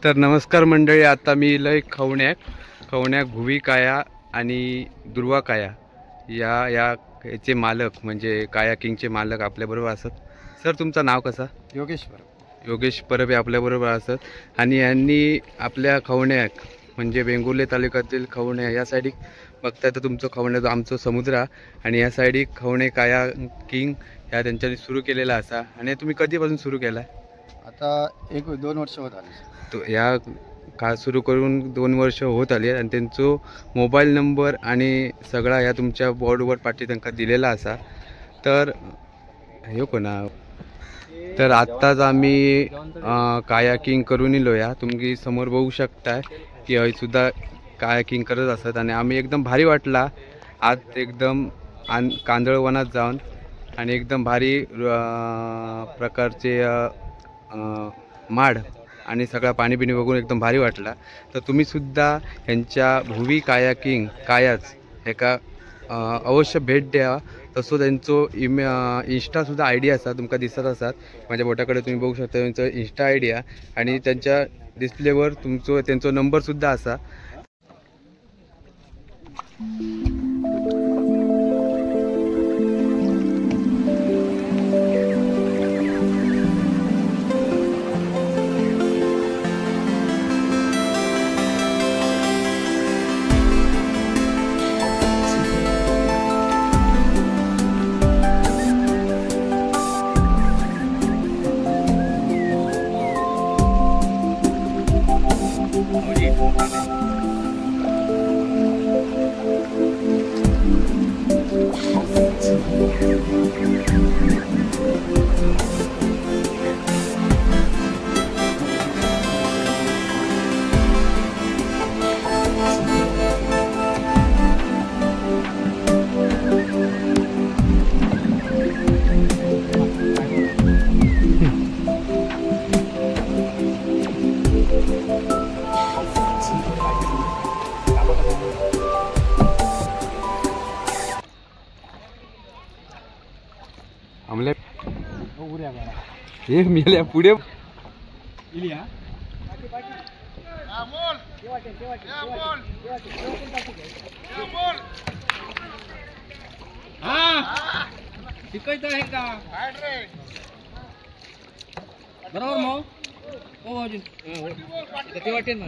तर नमस्कार मंडळी, आता मी इलय खवण्याक भुवी काया आणि दुर्वा काया याचे मालक म्हणजे काया किंगचे मालक आपल्याबरोबर असत. सर, तुमचं नाव कसं? योगेश परब आपल्याबरोबर असत आणि यांनी आपल्या खवण्याक म्हणजे वेंगुर्ले तालुक्यातील खवण्या या साईड बघताय तर तुमचं खवण्याचं आमचं समुद्र आणि या साईड खवणे काया किंग ह्या त्यांच्यानी सुरू केलेला असा. आणि तुम्ही कधीपासून सुरू केला? आता 1-2 वर्ष होत आली. तो या का सुरू करून 2 वर्ष होत आली आणि त्यांचा मोबाईल नंबर आणि सगळा या तुमच्या बोर्डवर पाठी त्यांना दिलेला असा. तर हे कोणा तर आत्ताच आम्ही कायाकिंग करून इलो. या तुम्ही समोर बघू शकताय की हय सुद्धा कायाकिंग करत असत आणि आम्ही एकदम भारी वाटला आज एकदम कांदळवनात जाऊन आणि एकदम भारी प्रकारचे माड आणि सगळा पाणी पिणी बघून एकदम भारी वाटला. तर तुम्ही सुद्धा यांच्या भुवी कायाकिंग कायाच एका अवश्य भेट द्या. तसं त्यांचं इंस्टासुद्धा आय डी असा तुमका दिसत असतात. माझ्या बोटाकडे तुम्ही बघू शकता त्यांचं इंस्टा आय डी आणि त्यांच्या डिस्प्लेवर त्यांचा नंबरसुद्धा असा. हे मेल्या पुढे शिकायचं आहे का बरोबर मग हो अजून ते वाटेल ना.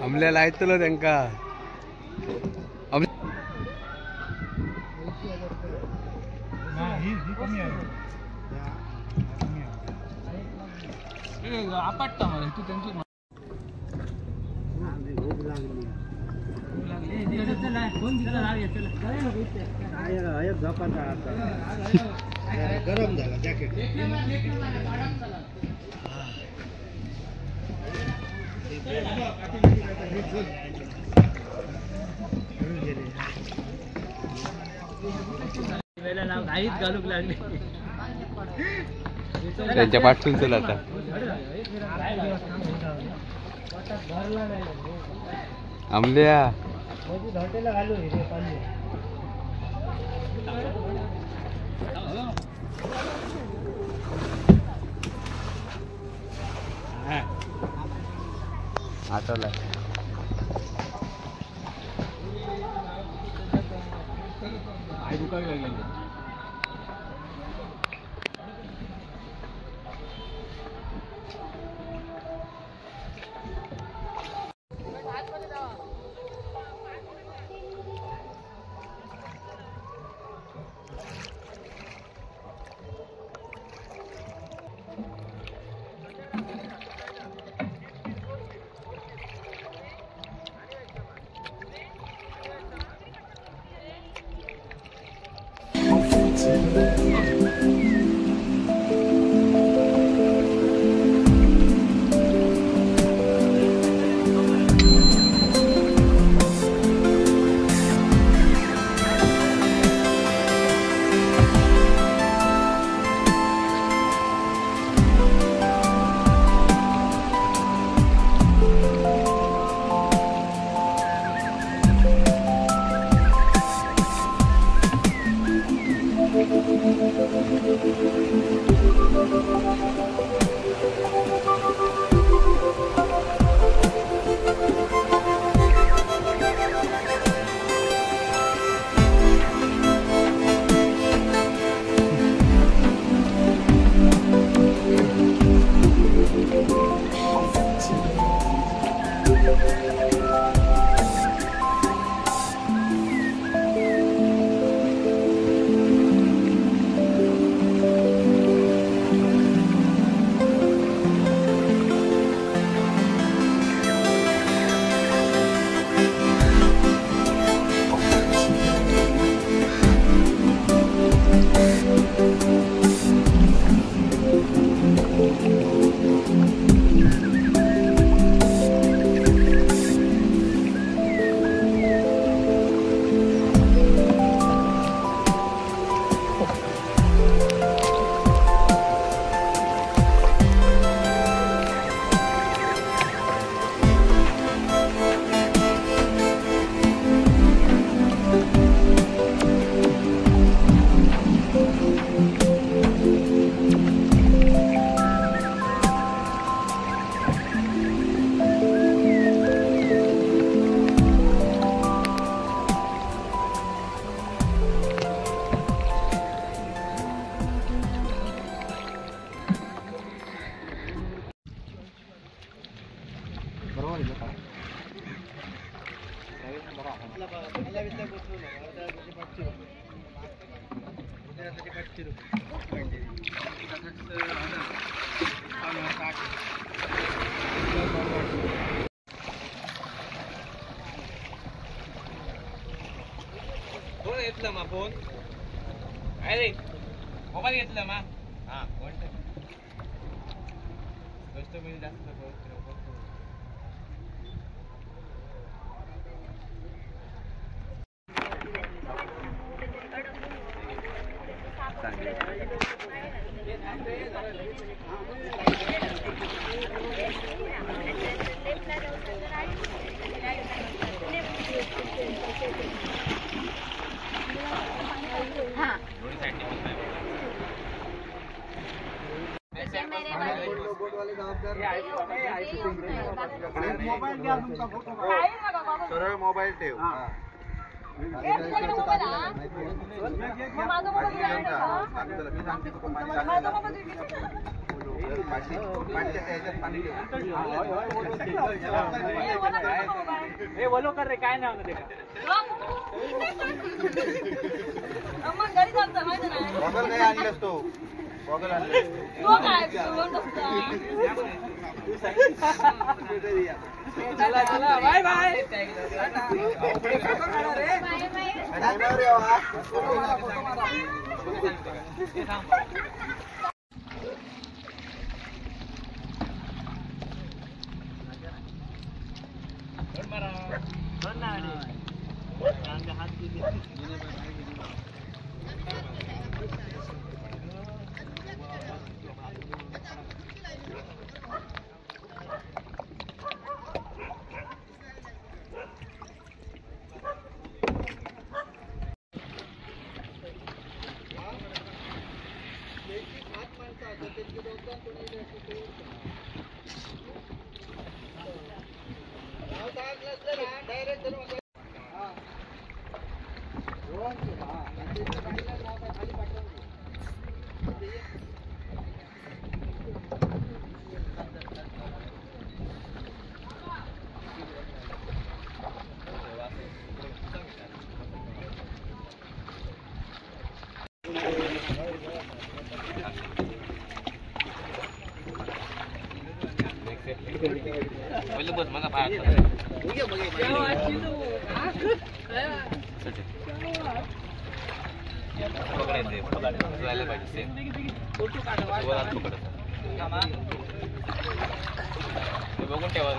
आमल्याला ऐकतलो त्यांका आपटता मला तू त्यांचं गरम झाला जॅकेट घालूक लागले त्यांच्या पाठून चला आता आमल्या आठवला आई दुखावी लागली कोण घेतलं मा फोन काय रे मोबाईल घेतला मा हा कोणतं गोष्ट मी जास्त सरळ मोबाईल ठेव बोलो कर रे काय नाव मग घरी जायचं माहिती नाही. गॉगल काय आणलंस तो? गॉगल आणलं तो काय बोलून बसता. चला चला बाय बाय बस मला बघून ठेवा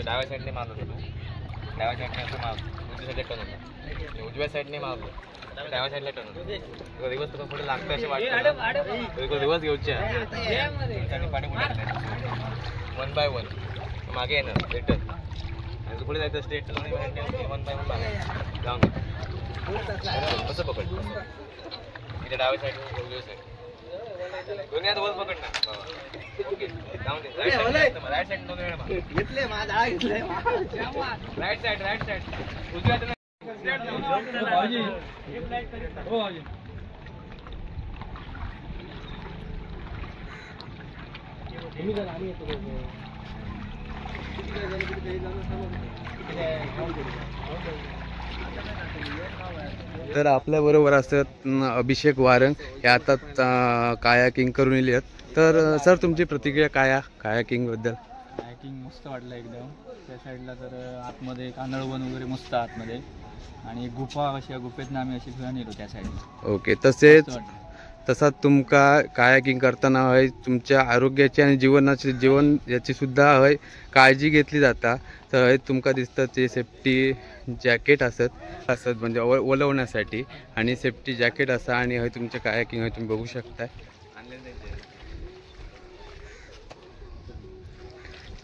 डाव्या साईडने मारलं होतं डाव्या साईडने असं मारलं उजव्या साईडला टर्न होता उजव्या साईडने मारलं डाव्या साईडला टर्न होतं दिवस तुला पुढे लागतं असे वाटतं दिवस घेऊच्या पाणी वन बाय वन मागे येणार रिटर्न आणि पुढे जायचं स्ट्रेट वन बाय वन जाऊन कसं पकड इथे डाव्या साईड उजव्या साईड दोन्ही हात वर पकड ना जाऊन दे राईट साईड दोन वेळा घेतले राईट साईड उजव्या हात तर आपल्या बरोबर असतात अभिषेक वारंग हे आता कायाकिंग करून येले आहेत. तर सर तुमची प्रतिक्रिया कायाकिंग बद्दल? कायाकिंग मस्त वाटलं एकदम. त्या साईडला तर आतमध्ये कांदळवन वगैरे मस्त आतमध्ये आणि गुफा अशी गुफेतनं आम्ही अशी फिरून येलो त्या साईडला. ओके. तसाच तुमका कायाकिंग करताना हय तुमच्या आरोग्याची आणि जीवन याची सुद्धा हय काळजी घेतली जाता. तर हय तुमका दिसतं ते सेफ्टी जॅकेट असत म्हणजे ओलवण्यासाठी आणि सेफ्टी जॅकेट असा आणि हय तुमच्या कायाकिंग हय तुम्ही बघू शकताय.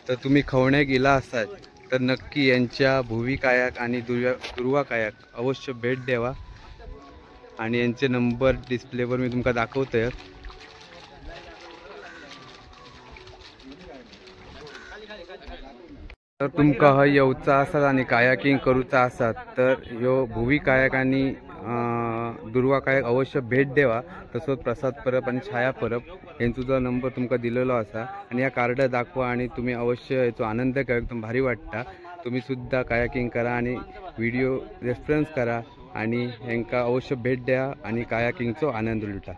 तर तुम्ही खवण्याक गेला असाल तर नक्की यांच्या भुवी कायाक आणि दुर्वा कायाक अवश्य भेट द्यावा आणि यांचे नंबर डिस्प्लेवर मी तुमका दाखवतोय. तर तुमका हय येवचा असात आणि कायाकिंग करूचा असात तर ह्यो भुवी कायाक आणि दुर्वा कायाक अवश्य भेट द्यावा. तसोच प्रसाद परब आणि छाया परब यांचा जो नंबर तुमका दिलेलो असा आणि या कार्ड दाखवा आणि तुम्ही अवश्य याचो आनंद घ्या. एकदम भारी वाटता. तुम्ही सुद्धा कायाकिंग करा आणि व्हिडिओ रेफरन्स करा आणि यांका अवश्य भेट द्या आणि कायाकिंगचो आनंद लुटा.